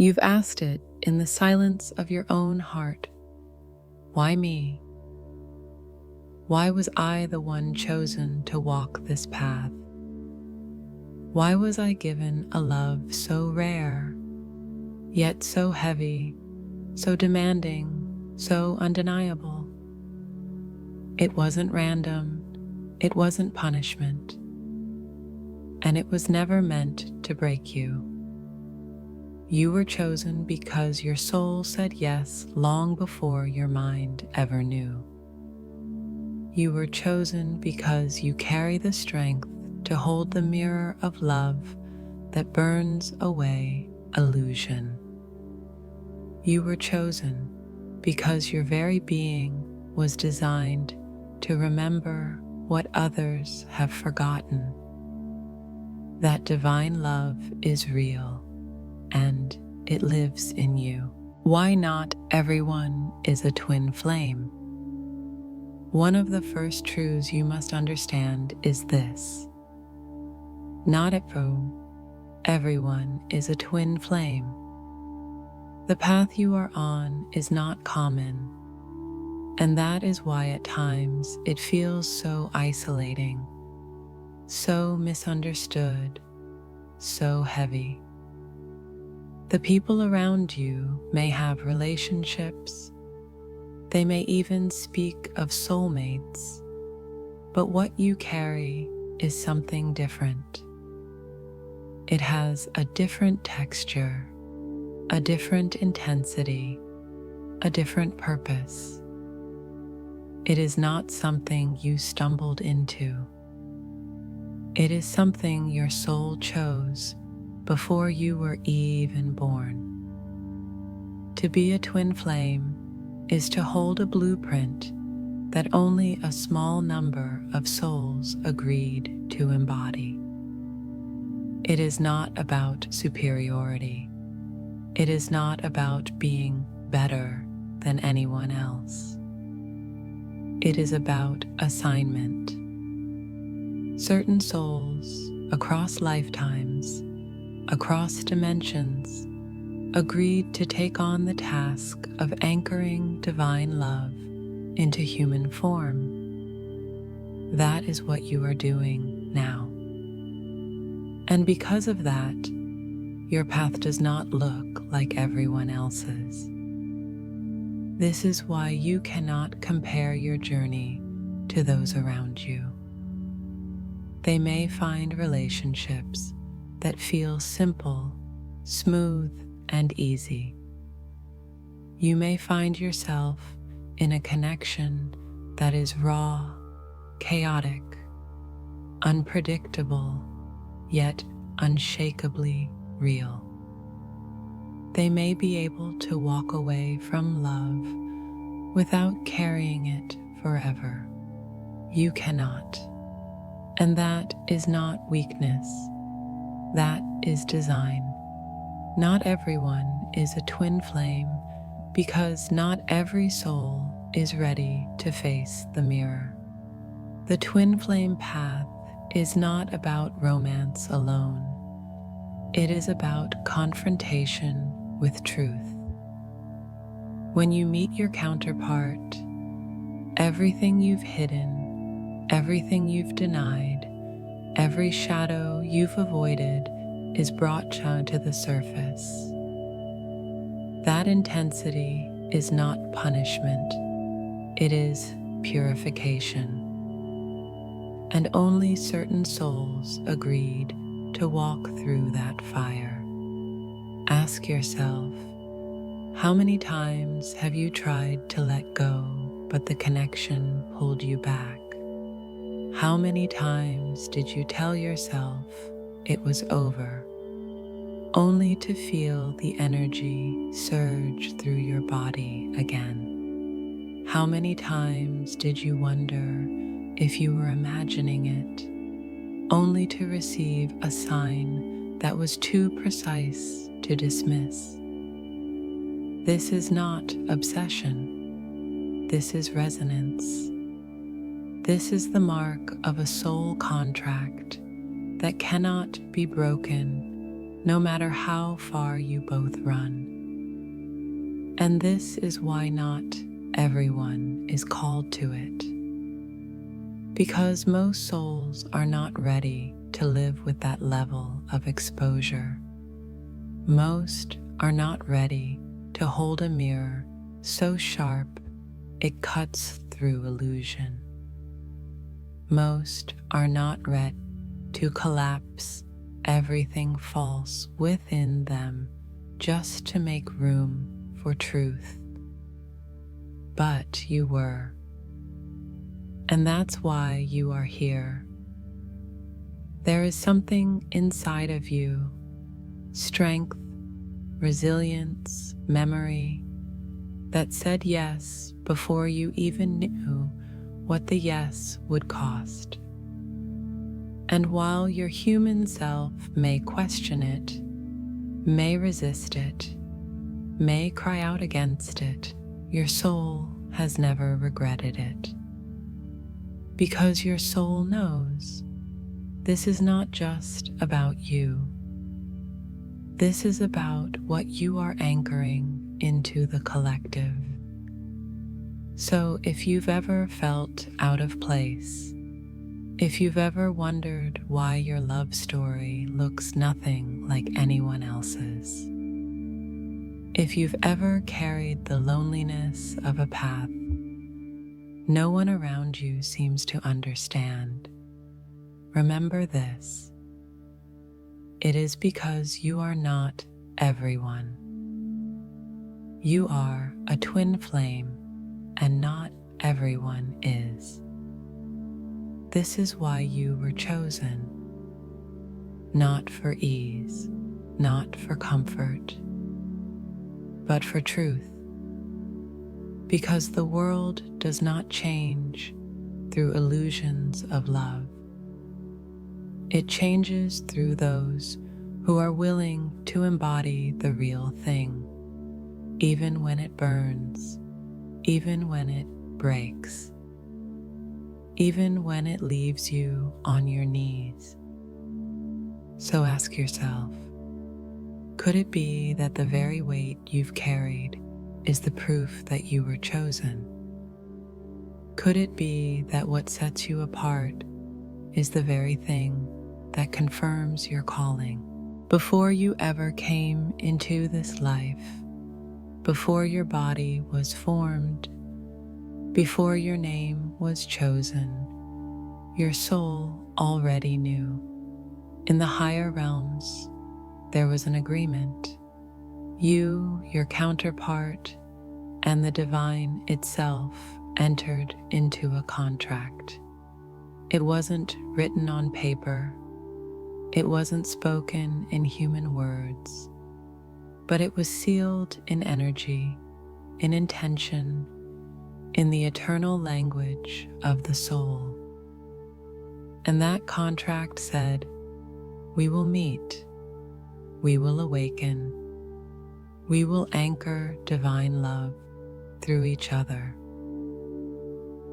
You've asked it in the silence of your own heart. Why me? Why was I the one chosen to walk this path? Why was I given a love so rare, yet so heavy, so demanding, so undeniable? It wasn't random, it wasn't punishment, and it was never meant to break you. You were chosen because your soul said yes long before your mind ever knew. You were chosen because you carry the strength to hold the mirror of love that burns away illusion. You were chosen because your very being was designed to remember what others have forgotten. That divine love is real and it lives in you. Why not everyone is a twin flame? One of the first truths you must understand is this: not everyone is a twin flame. The path you are on is not common, and that is why at times it feels so isolating, so misunderstood, so heavy. The people around you may have relationships. They may even speak of soulmates, but what you carry is something different. It has a different texture, a different intensity, a different purpose. It is not something you stumbled into. It is something your soul chose before you were even born. To be a twin flame is to hold a blueprint that only a small number of souls agreed to embody. It is not about superiority. It is not about being better than anyone else. It is about assignment. Certain souls across lifetimes, across dimensions, agreed to take on the task of anchoring divine love into human form. That is what you are doing now. And because of that, your path does not look like everyone else's. This is why you cannot compare your journey to those around you. They may find relationships that feel simple, smooth, and easy. You may find yourself in a connection that is raw, chaotic, unpredictable, yet unshakably real. They may be able to walk away from love without carrying it forever. You cannot. And that is not weakness. That is design. Not everyone is a twin flame because not every soul is ready to face the mirror. The twin flame path is not about romance alone. It is about confrontation with truth. When you meet your counterpart, everything you've hidden, everything you've denied, every shadow you've avoided is brought to the surface. That intensity is not punishment, it is purification. And only certain souls agreed to walk through that fire. Ask yourself, how many times have you tried to let go, but the connection pulled you back? How many times did you tell yourself it was over, only to feel the energy surge through your body again? How many times did you wonder if you were imagining it, only to receive a sign that was too precise to dismiss? This is not obsession. This is resonance. This is the mark of a soul contract that cannot be broken no matter how far you both run. And this is why not everyone is called to it. Because most souls are not ready to live with that level of exposure. Most are not ready to hold a mirror so sharp it cuts through illusion. Most are not ready to collapse everything false within them just to make room for truth. But you were. And that's why you are here. There is something inside of you, strength, resilience, memory, that said yes before you even knew what the yes would cost. And while your human self may question it, may resist it, may cry out against it, your soul has never regretted it. Because your soul knows this is not just about you. This is about what you are anchoring into the collective. So if you've ever felt out of place, if you've ever wondered why your love story looks nothing like anyone else's, if you've ever carried the loneliness of a path no one around you seems to understand, remember this. It is because you are not everyone. You are a twin flame, and not everyone is. This is why you were chosen, not for ease, not for comfort, but for truth. Because the world does not change through illusions of love. It changes through those who are willing to embody the real thing, even when it burns, even when it breaks, even when it leaves you on your knees. So ask yourself, could it be that the very weight you've carried is the proof that you were chosen? Could it be that what sets you apart is the very thing that confirms your calling? Before you ever came into this life, before your body was formed, before your name was chosen, your soul already knew. In the higher realms, there was an agreement. You, your counterpart, and the divine itself entered into a contract. It wasn't written on paper. It wasn't spoken in human words, but it was sealed in energy, in intention, in the eternal language of the soul. And that contract said, we will meet, we will awaken, we will anchor divine love through each other.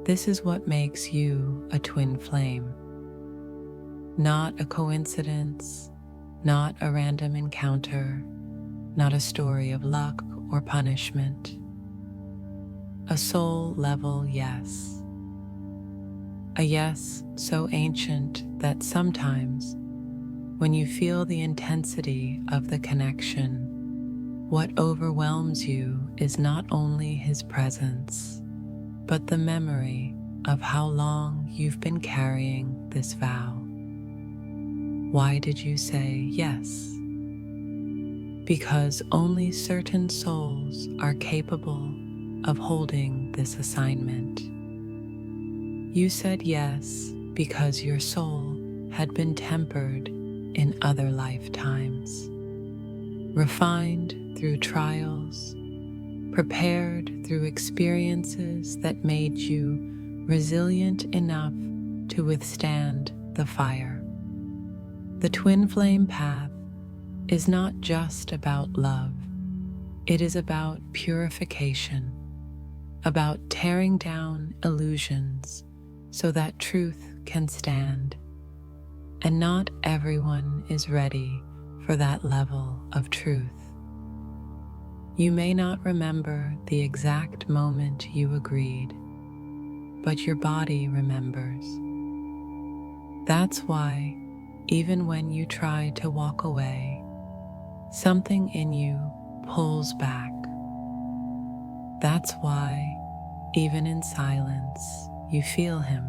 This is what makes you a twin flame. Not a coincidence, not a random encounter, not a story of luck or punishment. A soul-level yes. A yes so ancient that sometimes, when you feel the intensity of the connection, what overwhelms you is not only his presence, but the memory of how long you've been carrying this vow. Why did you say yes? Because only certain souls are capable of holding this assignment. You said yes because your soul had been tempered in other lifetimes, refined through trials, prepared through experiences that made you resilient enough to withstand the fire. The twin flame path is not just about love. It is about purification, about tearing down illusions so that truth can stand. And not everyone is ready for for that level of truth. You may not remember the exact moment you agreed, but your body remembers. That's why, even when you try to walk away, something in you pulls back. That's why, even in silence, you feel him.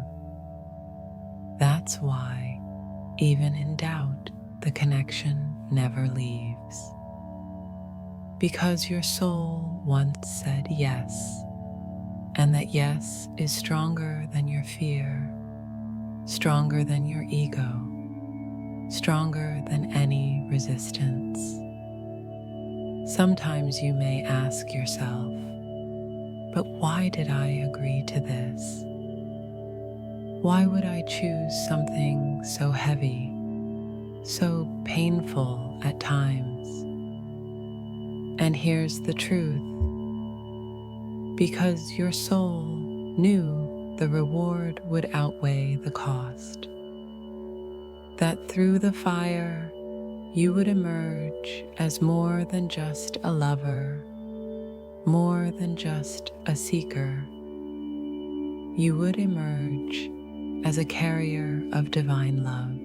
That's why, even in doubt, the connection never leaves. Because your soul once said yes, and that yes is stronger than your fear, stronger than your ego, stronger than any resistance. Sometimes you may ask yourself, but why did I agree to this? Why would I choose something so heavy, so painful at times? And here's the truth. Because your soul knew the reward would outweigh the cost. That through the fire, you would emerge as more than just a lover, more than just a seeker. You would emerge as a carrier of divine love,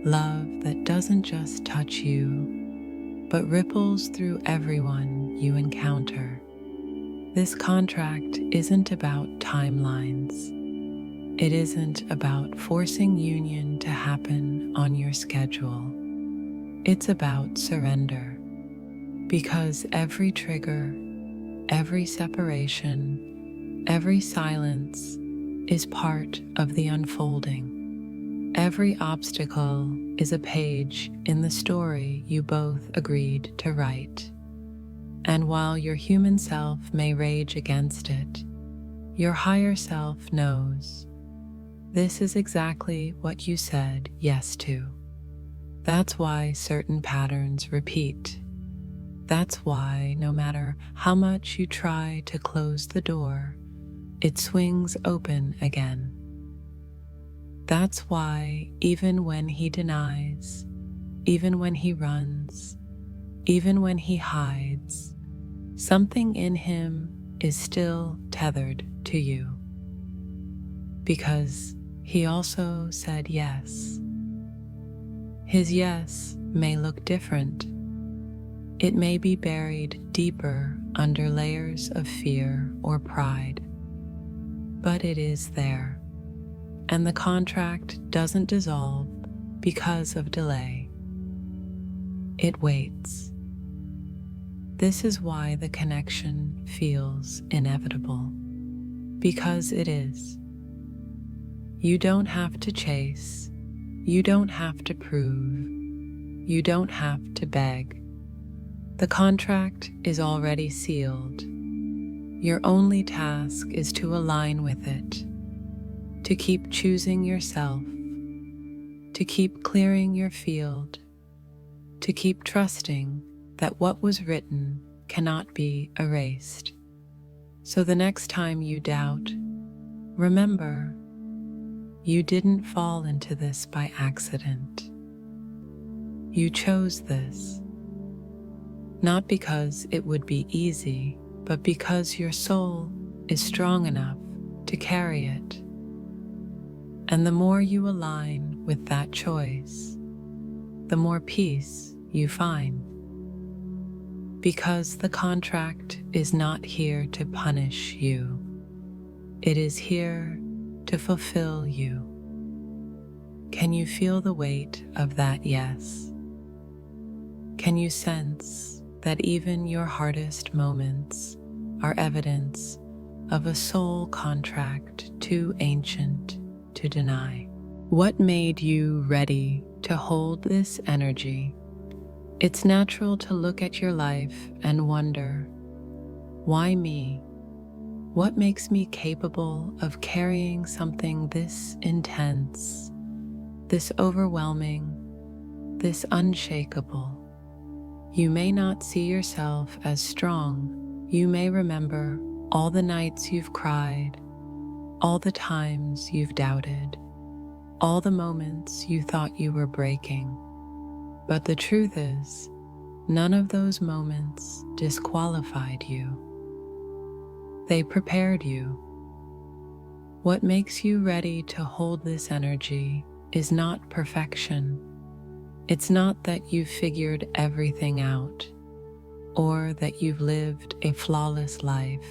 love that doesn't just touch you, but ripples through everyone you encounter. This contract isn't about timelines. It isn't about forcing union to happen on your schedule. It's about surrender. Because every trigger, every separation, every silence is part of the unfolding. Every obstacle is a page in the story you both agreed to write. And while your human self may rage against it, your higher self knows this is exactly what you said yes to. That's why certain patterns repeat. That's why no matter how much you try to close the door, it swings open again. That's why even when he denies, even when he runs, even when he hides, something in him is still tethered to you. Because he also said yes. His yes may look different. It may be buried deeper under layers of fear or pride. But it is there. And the contract doesn't dissolve because of delay. It waits. This is why the connection feels inevitable. Because it is. You don't have to chase. You don't have to prove. You don't have to beg. The contract is already sealed. Your only task is to align with it. To keep choosing yourself, to keep clearing your field, to keep trusting that what was written cannot be erased. So the next time you doubt, remember, you didn't fall into this by accident. You chose this, not because it would be easy, but because your soul is strong enough to carry it. And the more you align with that choice, the more peace you find. Because the contract is not here to punish you. It is here to fulfill you. Can you feel the weight of that yes? Can you sense that even your hardest moments are evidence of a soul contract too ancient to deny? What made you ready to hold this energy? It's natural to look at your life and wonder, why me? What makes me capable of carrying something this intense, this overwhelming, this unshakable? You may not see yourself as strong. You may remember all the nights you've cried, all the times you've doubted, all the moments you thought you were breaking. But the truth is, none of those moments disqualified you. They prepared you. What makes you ready to hold this energy is not perfection. It's not that you've figured everything out or that you've lived a flawless life.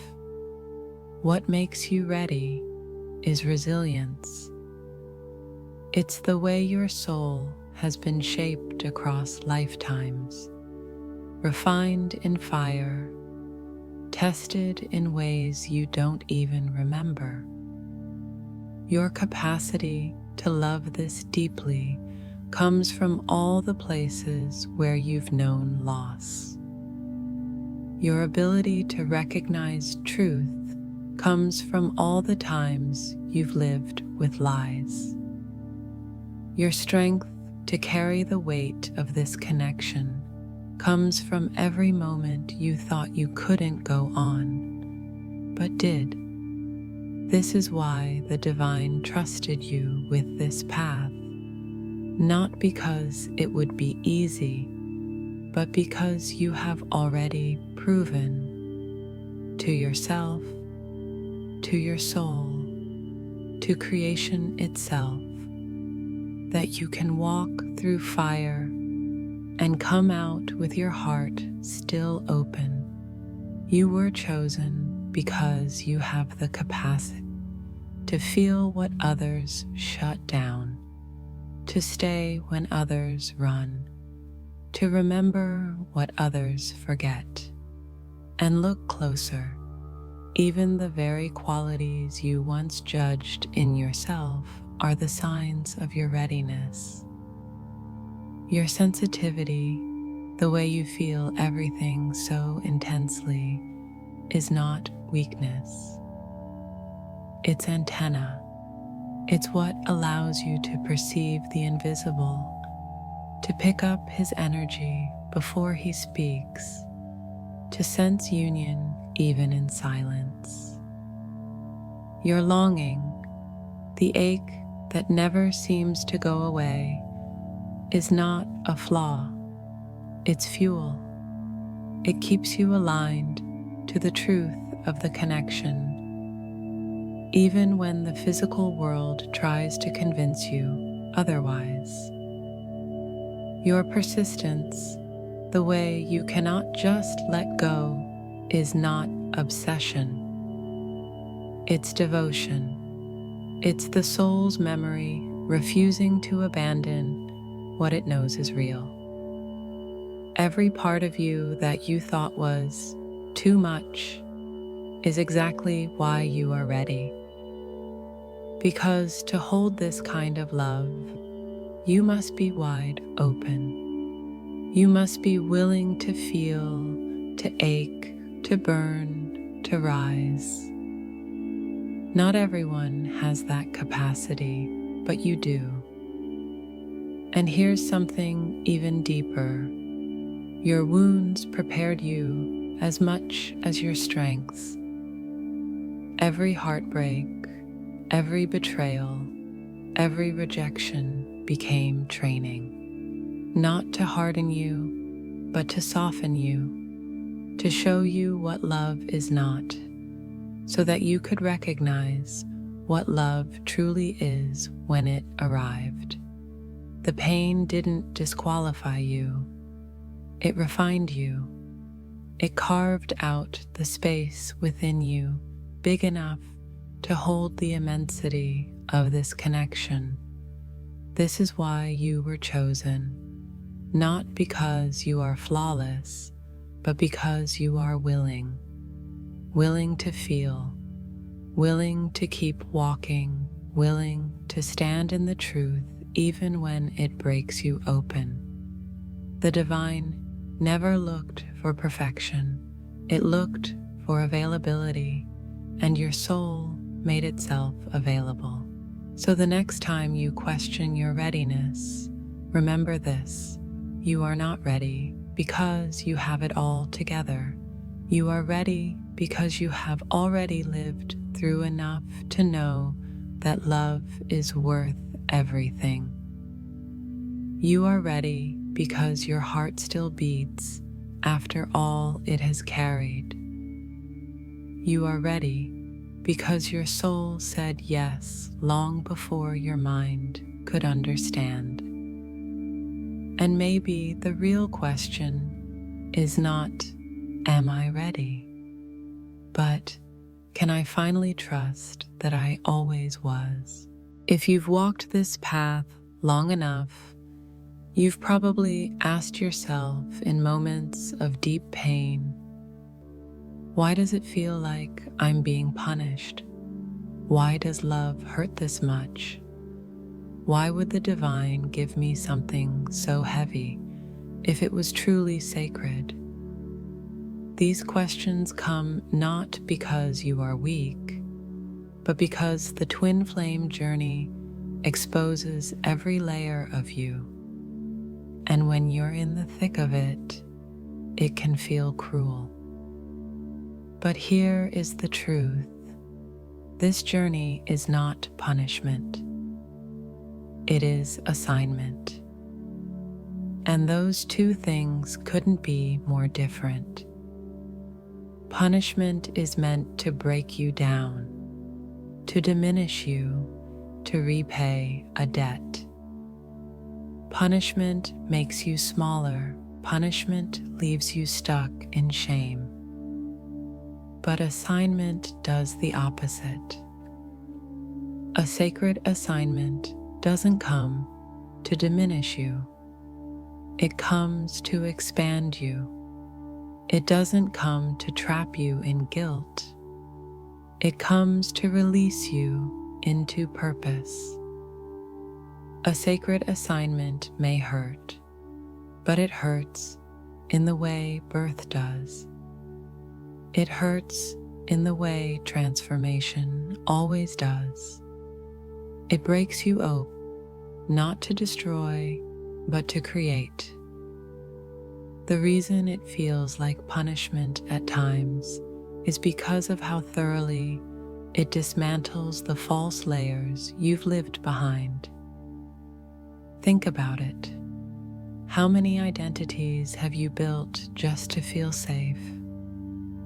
What makes you ready is resilience. It's the way your soul has been shaped across lifetimes, refined in fire, tested in ways you don't even remember. Your capacity to love this deeply comes from all the places where you've known loss. Your ability to recognize truth comes from all the times you've lived with lies. Your strength to carry the weight of this connection comes from every moment you thought you couldn't go on, but did. This is why the divine trusted you with this path, not because it would be easy, but because you have already proven to yourself, to your soul, to creation itself, that you can walk through fire and come out with your heart still open. You were chosen because you have the capacity to feel what others shut down, to stay when others run, to remember what others forget, and look closer. Even the very qualities you once judged in yourself are the signs of your readiness. Your sensitivity, the way you feel everything so intensely, is not weakness. It's antenna. It's what allows you to perceive the invisible, to pick up his energy before he speaks, to sense union even in silence. Your longing, the ache that never seems to go away, is not a flaw. It's fuel. It keeps you aligned to the truth of the connection, even when the physical world tries to convince you otherwise. Your persistence, the way you cannot just let go, is not obsession. It's devotion. It's the soul's memory refusing to abandon what it knows is real. Every part of you that you thought was too much is exactly why you are ready. Because to hold this kind of love, you must be wide open. You must be willing to feel, to ache, to burn, to rise. Not everyone has that capacity, but you do. And here's something even deeper. Your wounds prepared you as much as your strengths. Every heartbreak, every betrayal, every rejection became training, not to harden you, but to soften you, to show you what love is not, so that you could recognize what love truly is when it arrived. The pain didn't disqualify you. It refined you. It carved out the space within you big enough to hold the immensity of this connection. This is why you were chosen, not because you are flawless, but because you are willing to feel, willing to keep walking, willing to stand in the truth even when it breaks you open. The divine never looked for perfection. It looked for availability, and your soul made itself available. So the next time you question your readiness, remember this: you are not ready because you have it all together. You are ready because you have already lived through enough to know that love is worth everything. You are ready because your heart still beats after all it has carried. You are ready because your soul said yes long before your mind could understand. And maybe the real question is not, am I ready? But can I finally trust that I always was? If you've walked this path long enough, you've probably asked yourself in moments of deep pain, why does it feel like I'm being punished? Why does love hurt this much? Why would the divine give me something so heavy if it was truly sacred? These questions come not because you are weak, but because the twin flame journey exposes every layer of you. And when you're in the thick of it, it can feel cruel. But here is the truth. This journey is not punishment. It is assignment. And those two things couldn't be more different. Punishment is meant to break you down, to diminish you, to repay a debt. Punishment makes you smaller. Punishment leaves you stuck in shame. But assignment does the opposite. A sacred assignment doesn't come to diminish you. It comes to expand you. It doesn't come to trap you in guilt. It comes to release you into purpose. A sacred assignment may hurt, but it hurts in the way birth does. It hurts in the way transformation always does. It breaks you open, not to destroy, but to create. The reason it feels like punishment at times is because of how thoroughly it dismantles the false layers you've lived behind. Think about it. How many identities have you built just to feel safe?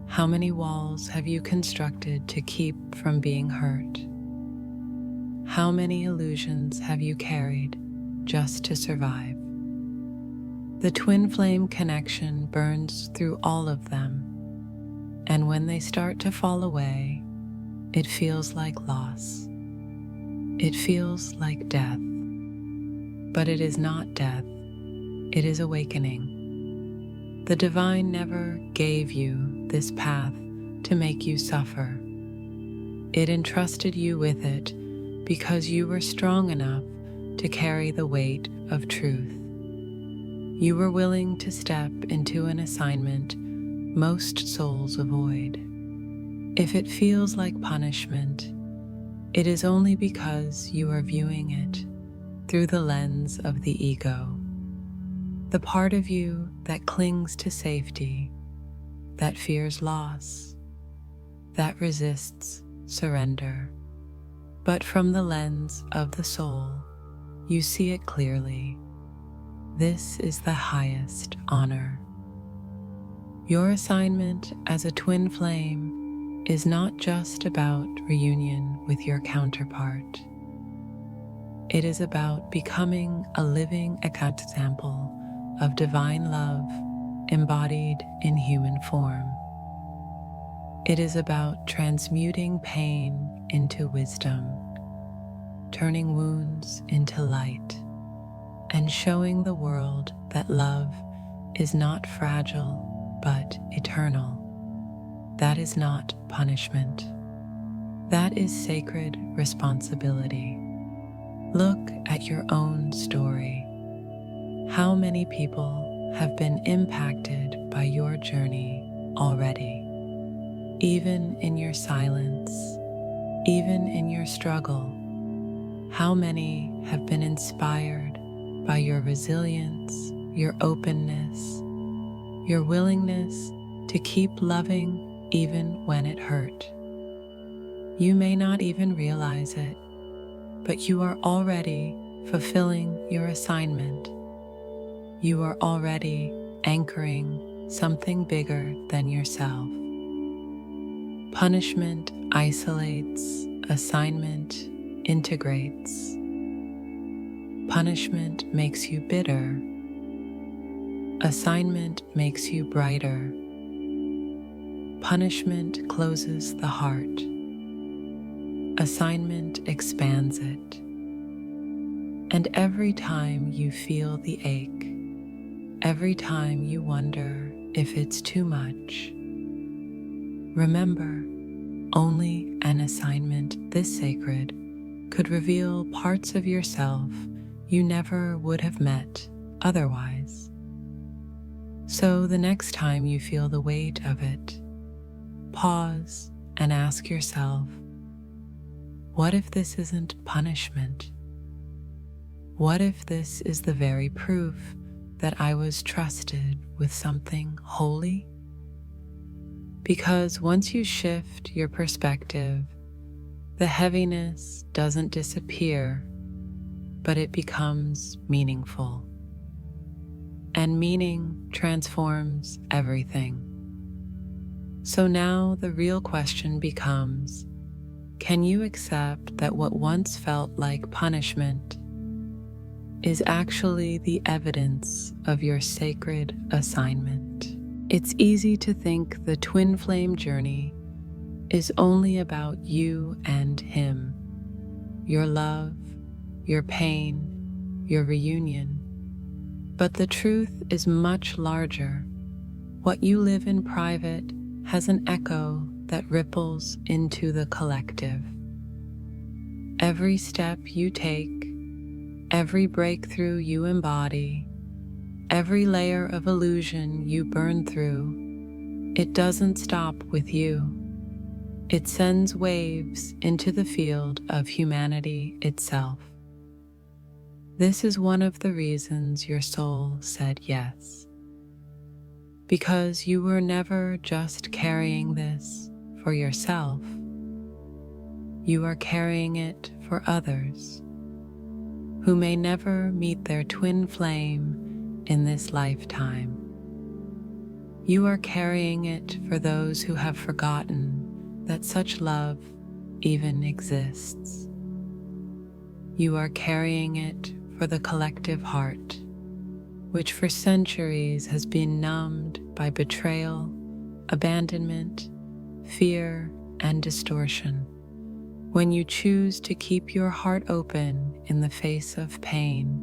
How many walls have you constructed to keep from being hurt? How many illusions have you carried just to survive? The twin flame connection burns through all of them, and when they start to fall away, it feels like loss. It feels like death. But it is not death, it is awakening. The divine never gave you this path to make you suffer. It entrusted you with it because you were strong enough to carry the weight of truth. You were willing to step into an assignment most souls avoid. If it feels like punishment, it is only because you are viewing it through the lens of the ego, the part of you that clings to safety, that fears loss, that resists surrender. But from the lens of the soul, you see it clearly. This is the highest honor. Your assignment as a twin flame is not just about reunion with your counterpart. It is about becoming a living example of divine love embodied in human form. It is about transmuting pain into wisdom, turning wounds into light, and showing the world that love is not fragile but eternal. That is not punishment. That is sacred responsibility. Look at your own story. How many people have been impacted by your journey already? Even in your silence, even in your struggle, how many have been inspired by your resilience, your openness, your willingness to keep loving even when it hurt? You may not even realize it, but you are already fulfilling your assignment. you are already anchoring something bigger than yourself. Punishment isolates, assignment integrates. Punishment makes you bitter. Assignment makes you brighter. Punishment closes the heart. Assignment expands it. And every time you feel the ache, every time you wonder if it's too much, remember, only an assignment this sacred could reveal parts of yourself you never would have met otherwise. So the next time you feel the weight of it, pause and ask yourself, what if this isn't punishment? What if this is the very proof that I was trusted with something holy? Because once you shift your perspective, the heaviness doesn't disappear, but it becomes meaningful. And meaning transforms everything. So now the real question becomes, can you accept that what once felt like punishment is actually the evidence of your sacred assignment? It's easy to think the twin flame journey is only about you and him, your love, your pain, your reunion. But the truth is much larger. What you live in private has an echo that ripples into the collective. Every step you take, every breakthrough you embody, every layer of illusion you burn through, it doesn't stop with you. It sends waves into the field of humanity itself. This is one of the reasons your soul said yes. Because you were never just carrying this for yourself. You are carrying it for others who may never meet their twin flame in this lifetime. You are carrying it for those who have forgotten that such love even exists. You are carrying it for the collective heart, which for centuries has been numbed by betrayal, abandonment, fear, and distortion. When you choose to keep your heart open in the face of pain,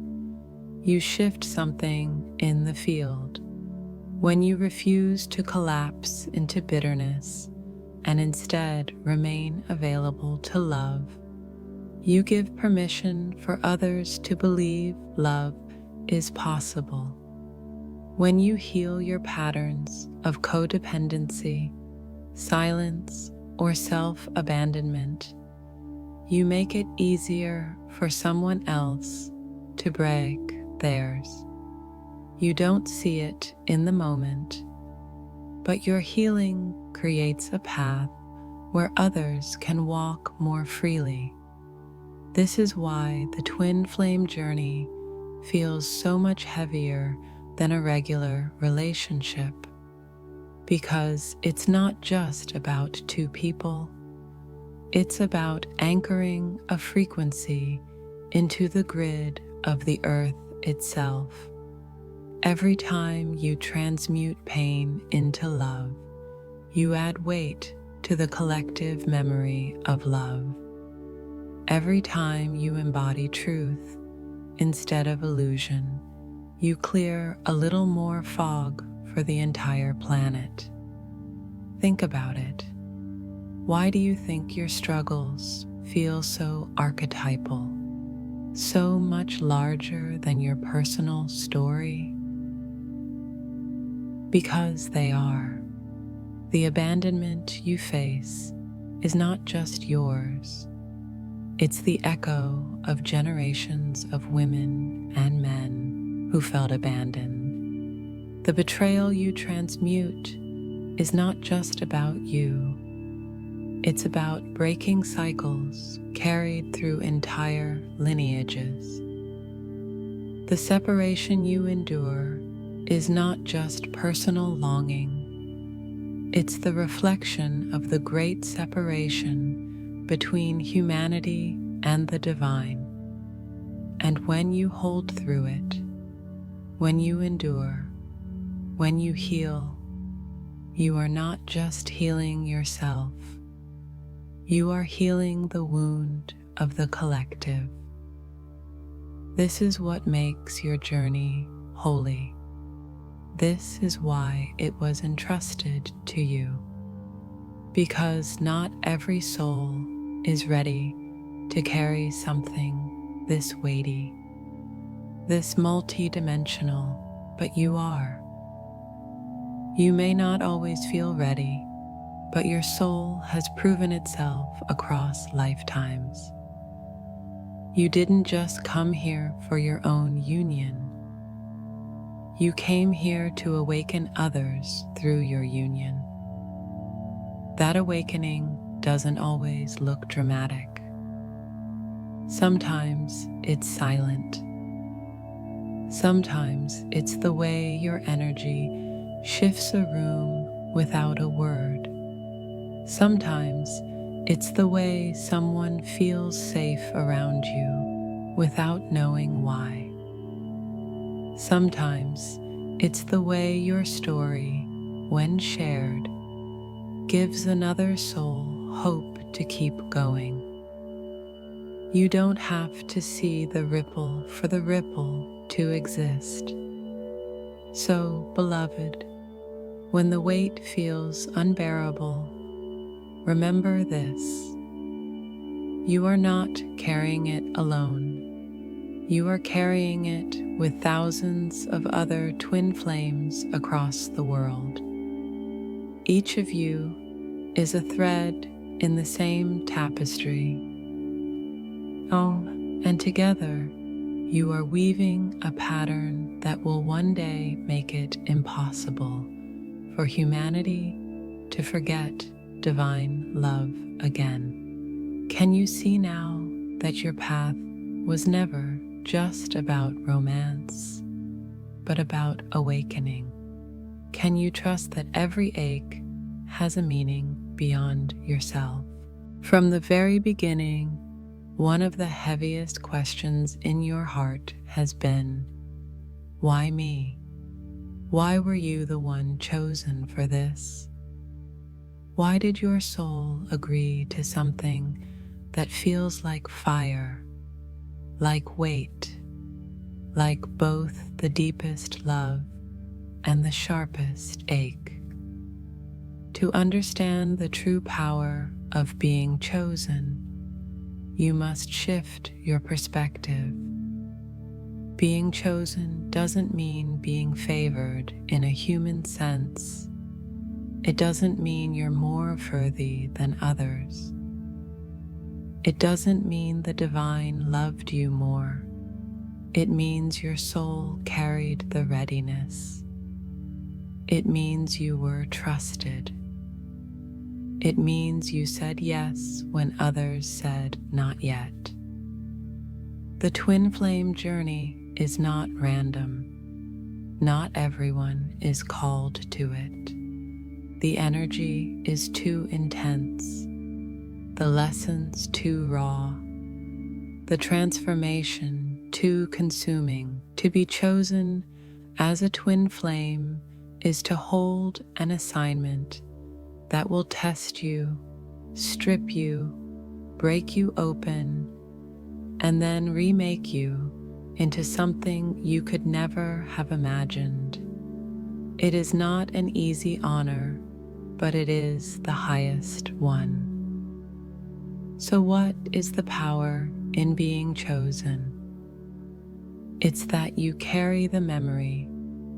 you shift something in the field. When you refuse to collapse into bitterness and instead remain available to love, you give permission for others to believe love is possible. When you heal your patterns of codependency, silence, or self-abandonment, you make it easier for someone else to break theirs. You don't see it in the moment, but your healing creates a path where others can walk more freely. This is why the twin flame journey feels so much heavier than a regular relationship, because it's not just about two people. It's about anchoring a frequency into the grid of the earth itself. Every time you transmute pain into love, you add weight to the collective memory of love. Every time you embody truth instead of illusion, you clear a little more fog for the entire planet. Think about it. Why do you think your struggles feel so archetypal, so much larger than your personal story? Because they are. The abandonment you face is not just yours. It's the echo of generations of women and men who felt abandoned. The betrayal you transmute is not just about you. It's about breaking cycles carried through entire lineages. The separation you endure is not just personal longing, it's the reflection of the great separation between humanity and the divine. And when you hold through it, when you endure, when you heal, you are not just healing yourself, you are healing the wound of the collective. This is what makes your journey holy. This is why it was entrusted to you, because not every soul is ready to carry something this weighty, this multi-dimensional, but you are. You may not always feel ready, but your soul has proven itself across lifetimes. You didn't just come here for your own union. You came here to awaken others through your union. That awakening doesn't always look dramatic. Sometimes it's silent. Sometimes it's the way your energy shifts a room without a word. Sometimes it's the way someone feels safe around you without knowing why. Sometimes it's the way your story, when shared, gives another soul hope to keep going. You don't have to see the ripple for the ripple to exist. So, beloved, when the weight feels unbearable, remember this: you are not carrying it alone. You are carrying it with thousands of other twin flames across the world. Each of you is a thread in the same tapestry. Oh, and together you are weaving a pattern that will one day make it impossible for humanity to forget divine love again. Can you see now that your path was never just about romance, but about awakening? Can you trust that every ache has a meaning beyond yourself? From the very beginning, one of the heaviest questions in your heart has been, why me? Why were you the one chosen for this? Why did your soul agree to something that feels like fire, like weight, like both the deepest love and the sharpest ache? To understand the true power of being chosen, you must shift your perspective. Being chosen doesn't mean being favored in a human sense. It doesn't mean you're more worthy than others. It doesn't mean the divine loved you more. It means your soul carried the readiness. It means you were trusted. It means you said yes when others said not yet. The twin flame journey is not random. Not everyone is called to it. The energy is too intense, the lessons too raw, the transformation too consuming. To be chosen as a twin flame is to hold an assignment that will test you, strip you, break you open, and then remake you into something you could never have imagined. It is not an easy honor, but it is the highest one. So what is the power in being chosen? It's that you carry the memory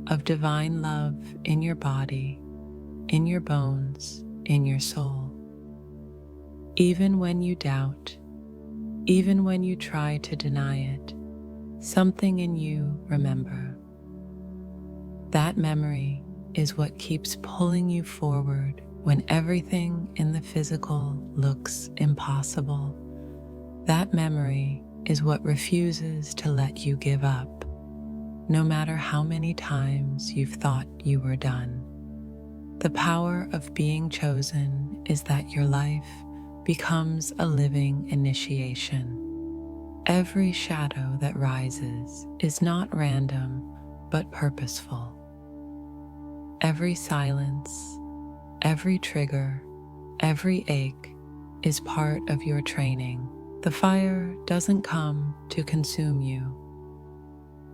of divine love in your body, in your bones, in your soul. Even when you doubt, even when you try to deny it, something in you remember. That memory is what keeps pulling you forward when everything in the physical looks impossible. That memory is what refuses to let you give up. no matter how many times you've thought you were done. The power of being chosen is that your life becomes a living initiation. Every shadow that rises is not random, but purposeful. Every silence, every trigger, every ache is part of your training. The fire doesn't come to consume you.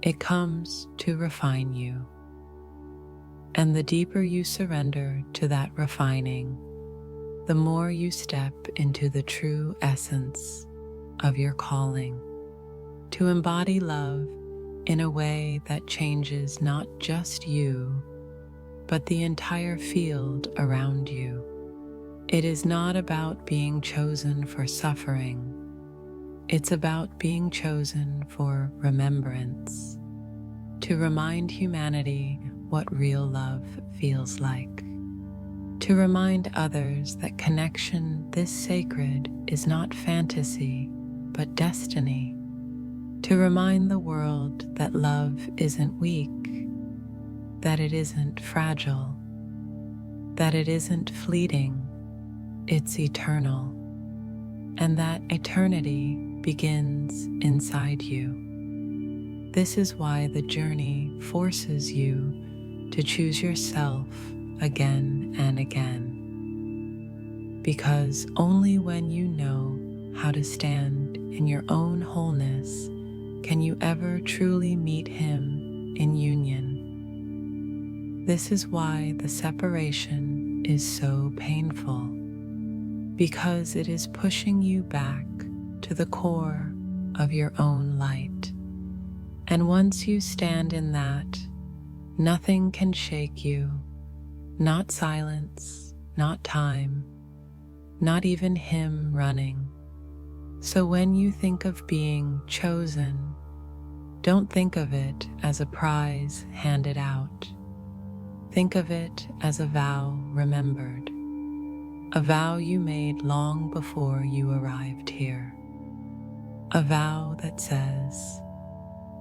It comes to refine you. And the deeper you surrender to that refining, the more you step into the true essence of your calling, to embody love in a way that changes not just you, but the entire field around you. It is not about being chosen for suffering. It's about being chosen for remembrance, to remind humanity what real love feels like, to remind others that connection this sacred is not fantasy, but destiny, to remind the world that love isn't weak, that it isn't fragile, that it isn't fleeting, it's eternal, and that eternity begins inside you. This is why the journey forces you to choose yourself again and again. Because only when you know how to stand in your own wholeness can you ever truly meet Him in union. This is why the separation is so painful, because it is pushing you back to the core of your own light. And once you stand in that, nothing can shake you, not silence, not time, not even Him running. So when you think of being chosen, don't think of it as a prize handed out. Think of it as a vow remembered, a vow you made long before you arrived here. A vow that says,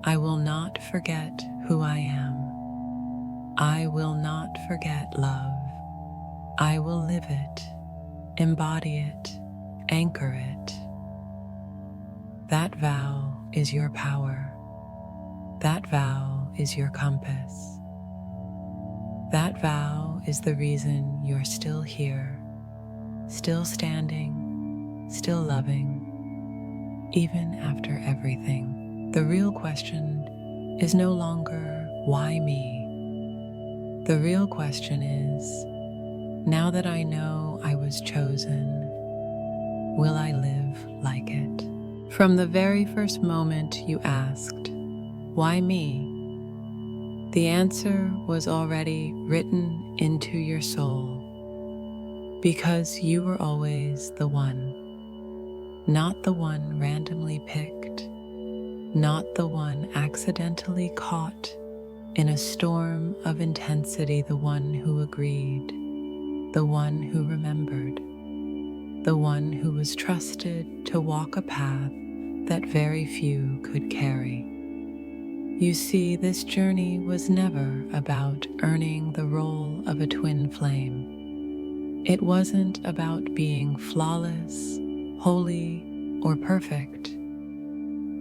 I will not forget who I am. I will not forget love. I will live it, embody it, anchor it. That vow is your power. That vow is your compass. That vow is the reason you're still here, still standing, still loving, even after everything. The real question is no longer, why me? The real question is, now that I know I was chosen, will I live like it? From the very first moment you asked, why me? The answer was already written into your soul, because you were always the one, not the one randomly picked, not the one accidentally caught in a storm of intensity, the one who agreed, the one who remembered, the one who was trusted to walk a path that very few could carry. You see, this journey was never about earning the role of a twin flame. It wasn't about being flawless, holy, or perfect.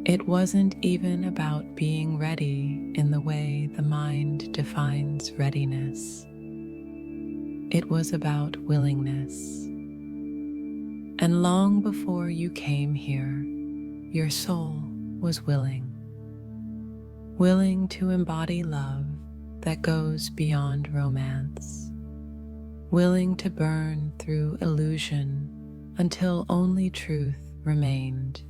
It wasn't even about being ready in the way the mind defines readiness. It was about willingness. And long before you came here, your soul was willing to embody love that goes beyond romance, willing to burn through illusion until only truth remained,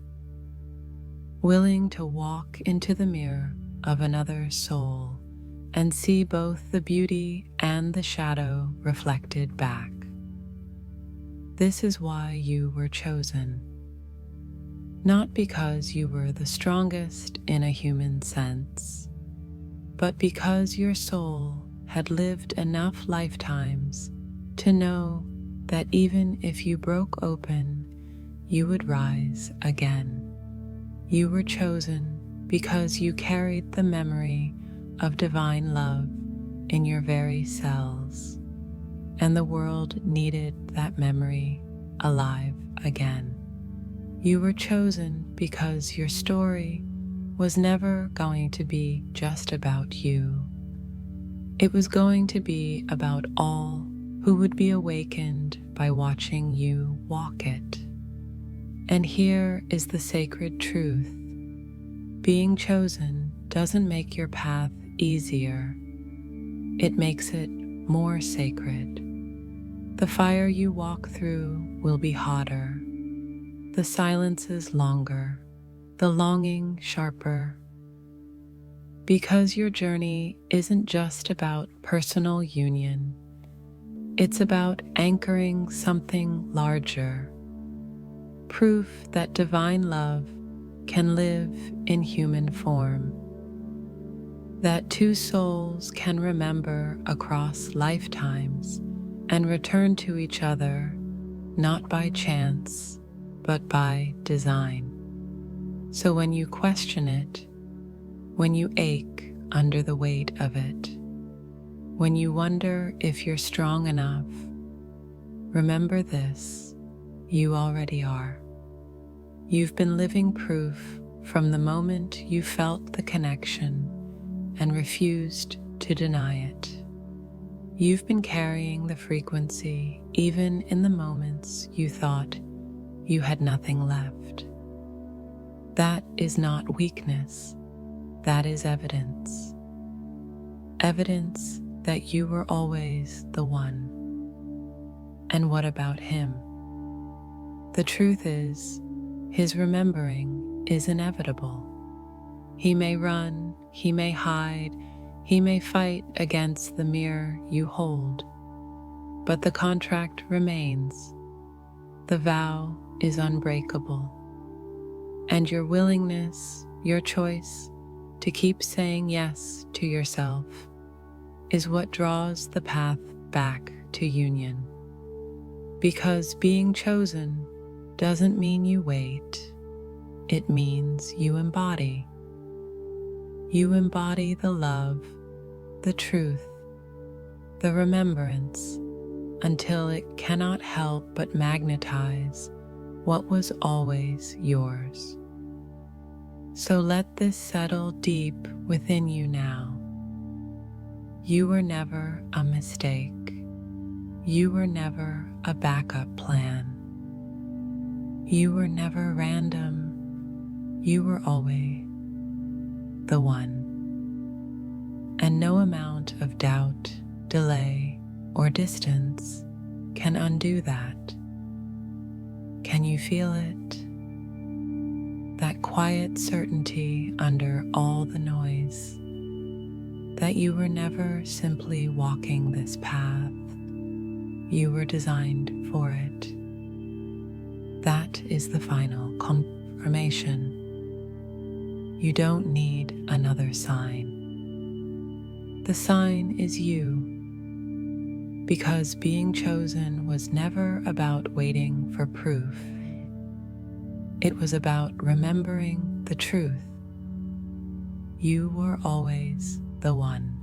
willing to walk into the mirror of another soul and see both the beauty and the shadow reflected back. This is why you were chosen. Not because you were the strongest in a human sense, but because your soul had lived enough lifetimes to know that even if you broke open, you would rise again. You were chosen because you carried the memory of divine love in your very cells, and the world needed that memory alive again. You were chosen because your story was never going to be just about you. It was going to be about all who would be awakened by watching you walk it. And here is the sacred truth. Being chosen doesn't make your path easier. It makes it more sacred. The fire you walk through will be hotter, the silences longer, the longing sharper. Because your journey isn't just about personal union, it's about anchoring something larger, proof that divine love can live in human form, that two souls can remember across lifetimes and return to each other not by chance, but by design. So when you question it, when you ache under the weight of it, when you wonder if you're strong enough, remember this: you already are. You've been living proof from the moment you felt the connection and refused to deny it. You've been carrying the frequency even in the moments you thought you had nothing left. That is not weakness, that is evidence. Evidence that you were always the one. And what about him? The truth is, his remembering is inevitable. He may run, he may hide, he may fight against the mirror you hold, but the contract remains. The vow is unbreakable. And your willingness, your choice to keep saying yes to yourself is what draws the path back to union. Because being chosen doesn't mean you wait, it means you embody. You embody the love, the truth, the remembrance, until it cannot help but magnetize what was always yours. So let this settle deep within you now. You were never a mistake. You were never a backup plan. You were never random. You were always the one. And no amount of doubt, delay, or distance can undo that. Can you feel it? That quiet certainty under all the noise, that you were never simply walking this path, you were designed for it. That is the final confirmation. You don't need another sign. The sign is you, because being chosen was never about waiting for proof. It was about remembering the truth. You were always the one.